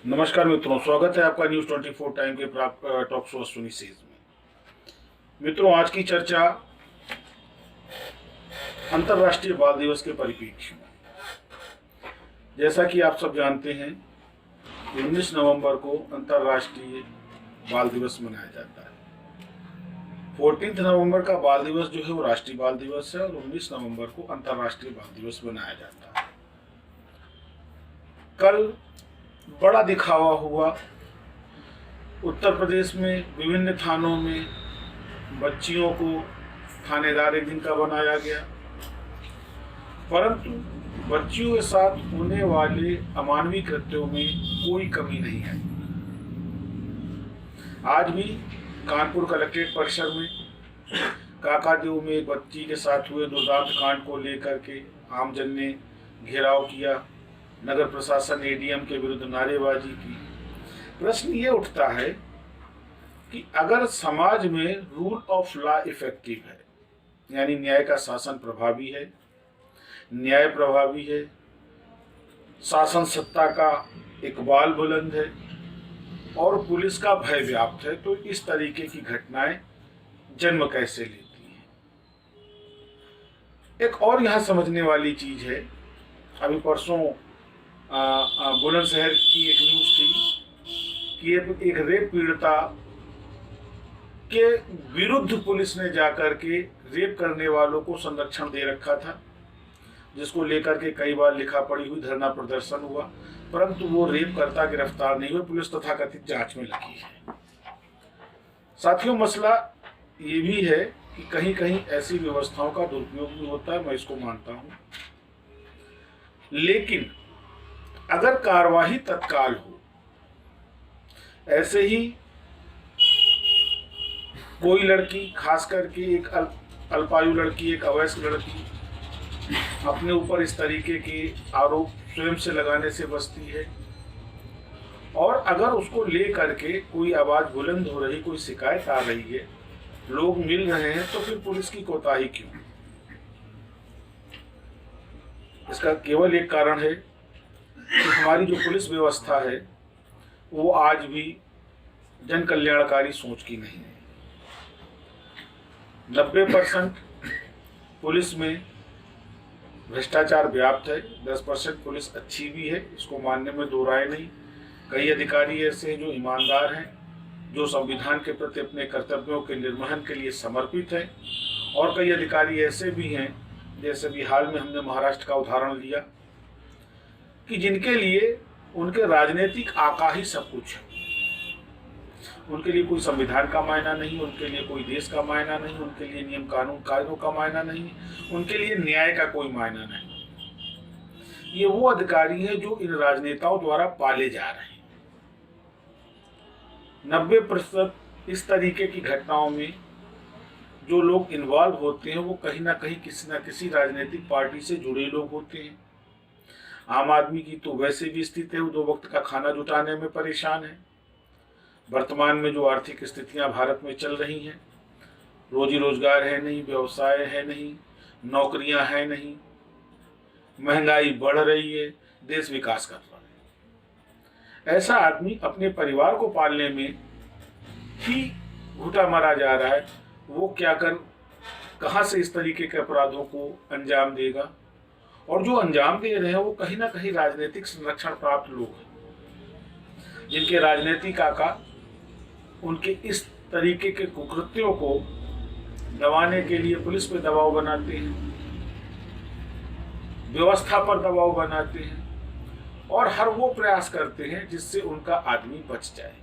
नमस्कार मित्रों, स्वागत है आपका न्यूज 24 टाइम के टॉक शो अश्विनी सीज में। मित्रों, आज की चर्चा अंतर्राष्ट्रीय बाल दिवस के परिप्रेक्ष्य में। जैसा कि आप सब जानते हैं, 19 नवंबर को अंतर्राष्ट्रीय बाल दिवस मनाया जाता है। 14 नवंबर का बाल दिवस जो है वो राष्ट्रीय बाल दिवस है और 19 नवंबर को अंतर्राष्ट्रीय बाल दिवस मनाया जाता है। कल बड़ा दिखावा हुआ। उत्तर प्रदेश में विभिन्न थानों में बच्चियों को थानेदार एक दिन का बनाया गया, परंतु बच्चियों के साथ होने वाले अमानवीय कृत्यों में कोई कमी नहीं है। आज भी कानपुर कलेक्ट्रेट परिसर में काकादेव में एक बच्ची के साथ हुए दुर्दांत कांड को लेकर के आमजन ने घेराव किया, नगर प्रशासन एडीएम के विरुद्ध नारेबाजी की। प्रश्न ये उठता है कि अगर समाज में रूल ऑफ लॉ इफेक्टिव है, यानी न्याय का शासन प्रभावी है, न्याय प्रभावी है, शासन सत्ता का इकबाल बुलंद है और पुलिस का भय व्याप्त है, तो इस तरीके की घटनाएं जन्म कैसे लेती हैं। एक और यहाँ समझने वाली चीज है, अभी परसों बुलंदशहर की एक न्यूज थी कि एक रेप पीड़िता के विरुद्ध पुलिस ने जाकर के रेप करने वालों को संरक्षण दे रखा था, जिसको लेकर के कई बार लिखा पढ़ी हुई धरना प्रदर्शन हुआ, परंतु वो रेप करता गिरफ्तार नहीं हुए। पुलिस तथाकथित जांच में लगी है। साथियों, मसला ये भी है कि कहीं कहीं ऐसी व्यवस्थाओं का दुरुपयोग भी होता है, मैं इसको मानता हूं, लेकिन अगर कार्यवाही तत्काल हो, ऐसे ही कोई लड़की, खास करके एक अल्पायु लड़की, एक अवयस्क लड़की अपने ऊपर इस तरीके के आरोप स्वयं से लगाने से बचती है, और अगर उसको ले करके कोई आवाज बुलंद हो रही, कोई शिकायत आ रही है, लोग मिल रहे हैं, तो फिर पुलिस की कोताही क्यों? इसका केवल एक कारण है कि हमारी जो पुलिस व्यवस्था है वो आज भी जन कल्याणकारी सोच की नहीं है। 90% पुलिस में भ्रष्टाचार व्याप्त है, 10% पुलिस अच्छी भी है, इसको मानने में दो राय नहीं। कई अधिकारी ऐसे हैं जो ईमानदार हैं, जो संविधान के प्रति अपने कर्तव्यों के निर्वहन के लिए समर्पित हैं, और कई अधिकारी ऐसे भी हैं, जैसे भी हाल में हमने महाराष्ट्र का उदाहरण लिया, कि जिनके लिए उनके राजनीतिक आका ही सब कुछ है। उनके लिए कोई संविधान का मायना नहीं, उनके लिए कोई देश का मायना नहीं, उनके लिए नियम कानून कायदों का मायना नहीं, उनके लिए न्याय का कोई मायना नहीं। ये वो अधिकारी हैं जो इन राजनेताओं द्वारा पाले जा रहे हैं। 90% इस तरीके की घटनाओं में जो लोग इन्वॉल्व होते हैं वो कहीं ना कहीं किसी न किसी राजनीतिक पार्टी से जुड़े लोग होते हैं। आम आदमी की तो वैसे भी स्थिति है, वो 2 वक्त का खाना जुटाने में परेशान है। वर्तमान में जो आर्थिक स्थितियां भारत में चल रही हैं, रोजी रोजगार है नहीं, व्यवसाय है नहीं, नौकरियां है नहीं, महंगाई बढ़ रही है, देश विकास कर रहा है। ऐसा आदमी अपने परिवार को पालने में ही घुटा मारा जा रहा है, वो क्या कर कहां से इस तरीके के अपराधों को अंजाम देगा? और जो अंजाम दे रहे हैं वो कहीं ना कहीं राजनीतिक संरक्षण प्राप्त लोग हैं, जिनके राजनीतिक आका उनके इस तरीके के कुकृत्यों को दबाने के लिए पुलिस पे दबाव बनाते हैं, व्यवस्था पर दबाव बनाते हैं, और हर वो प्रयास करते हैं जिससे उनका आदमी बच जाए।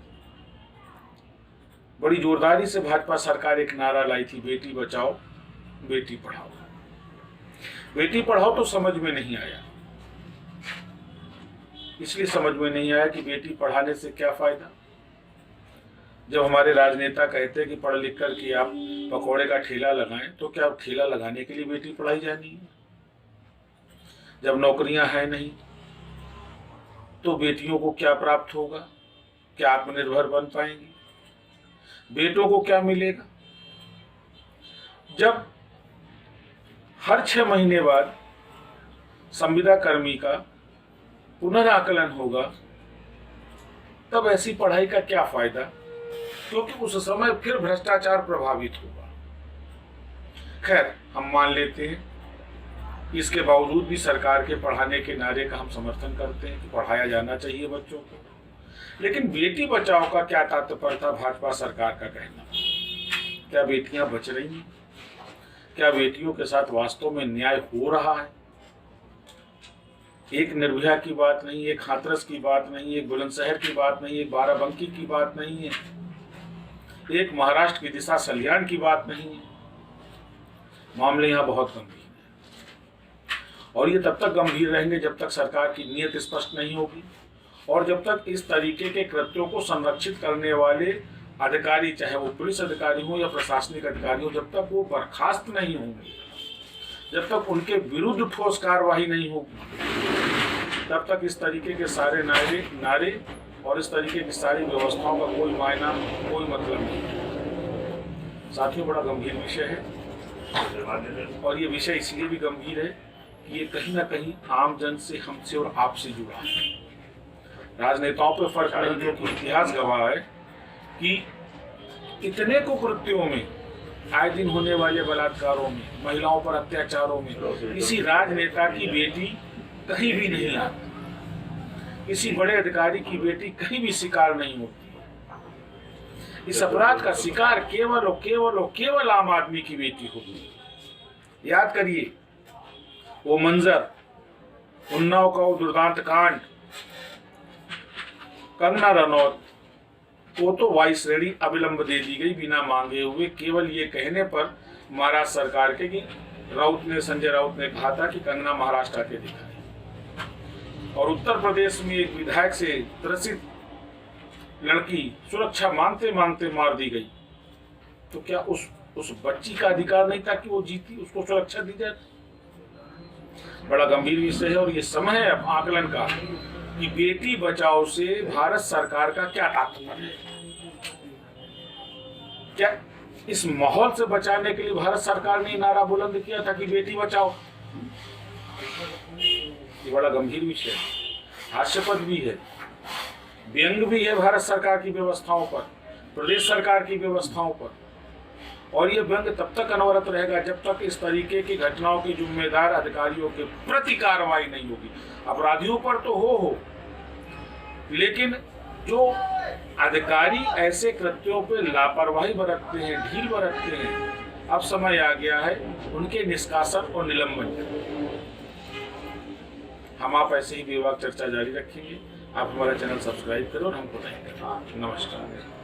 बड़ी जोरदारी से भाजपा सरकार एक नारा लाई थी, बेटी बचाओ बेटी पढ़ाओ। बेटी पढ़ाओ तो समझ में नहीं आया, इसलिए समझ में नहीं आया कि बेटी पढ़ाने से क्या फायदा। जब हमारे राजनेता कहते हैं कि पढ़ लिख कर के आप पकौड़े का ठेला लगाएं, तो क्या ठेला लगाने के लिए बेटी पढ़ाई जानी है? जब नौकरियां हैं नहीं, तो बेटियों को क्या प्राप्त होगा? क्या आत्मनिर्भर बन पाएंगी? बेटों को क्या मिलेगा? जब हर 6 महीने बाद संविदा कर्मी का पुनराकलन होगा, तब ऐसी पढ़ाई का क्या फायदा, क्योंकि उस समय फिर भ्रष्टाचार प्रभावित होगा। खैर, हम मान लेते हैं, इसके बावजूद भी सरकार के पढ़ाने के नारे का हम समर्थन करते हैं कि पढ़ाया जाना चाहिए बच्चों को। लेकिन बेटी बचाओ का क्या तात्पर्य था भाजपा सरकार का कहना? क्या बेटियां बच रही हैं? क्या बेटियों के साथ वास्तव में न्याय हो रहा है? एक निर्भया की बात नहीं, एक हाथरस की बात नहीं, एक बुलंदशहर की बात नहीं, एक बाराबंकी की बात नहीं है, एक महाराष्ट्र की दिशा सलियान की बात नहीं है। मामले यहाँ बहुत गंभीर हैं और ये तब तक गंभीर रहेंगे जब तक सरकार की नीयत स्पष्ट नहीं होगी और जब तक इस तरीके के कृत्यों को संरक्षित करने वाले अधिकारी, चाहे वो पुलिस अधिकारी हो या प्रशासनिक अधिकारी हो, जब तक वो बर्खास्त नहीं होंगे, जब तक उनके विरुद्ध ठोस कार्रवाई नहीं होगी, तब तक इस तरीके के सारे नारे और इस तरीके की सारी व्यवस्थाओं का कोई मायना, कोई मतलब नहीं है। साथियों, बड़ा गंभीर विषय है और ये विषय इसलिए भी गंभीर है कि ये कहीं ना कहीं आम जन से, हमसे और आपसे जुड़ा है। राजनेताओं पे फर्क नहीं, क्योंकि इतिहास गवाह है कि इतने कुकृत्यों में, आए दिन होने वाले बलात्कारों में, महिलाओं पर अत्याचारों में किसी राजनेता की बेटी कहीं भी नहीं आती, किसी बड़े अधिकारी की बेटी कहीं भी शिकार नहीं होती। इस अपराध का शिकार केवल और केवल और केवल आम आदमी की बेटी होती है। याद करिए वो मंजर, उन्नाव का वो दुर्दांत कांड, कंगना रनौत को तो वायु श्रेणी अविलंब दे दी गई बिना मांगे हुए, केवल ये कहने पर महाराष्ट्र सरकार के कि संजय राउत ने कहा था कि कंगना महाराष्ट्र आके दिखाए। और उत्तर प्रदेश में एक विधायक से त्रसित लड़की सुरक्षा मांगते मांगते मार दी गई, तो क्या उस बच्ची का अधिकार नहीं था कि वो जीती, उसको सुरक्षा दी जाए? बड़ा गंभीर विषय है और ये समय है अब आकलन का कि बेटी बचाओ से भारत सरकार का क्या तात्पर्य है। क्या इस माहौल से बचाने के लिए भारत सरकार ने नारा बुलंद किया था कि बेटी बचाओ? ये बड़ा गंभीर विषय है, हास्यास्पद भी है, व्यंग भी है भारत सरकार की व्यवस्थाओं पर, प्रदेश सरकार की व्यवस्थाओं पर। और ये व्यंग तब तक अनवरत रहेगा जब तक इस तरीके की घटनाओं के जिम्मेदार अधिकारियों के प्रति कार्रवाई नहीं होगी। अपराधियों पर तो हो, लेकिन जो अधिकारी ऐसे कृत्यों पे लापरवाही बरतते हैं, ढील बरतते हैं, अब समय आ गया है उनके निष्कासन और निलंबन का। हम आप ऐसे ही बेबाक चर्चा जारी रखेंगे। आप हमारा चैनल सब्सक्राइब करो और हमको लाइक करें। नमस्कार।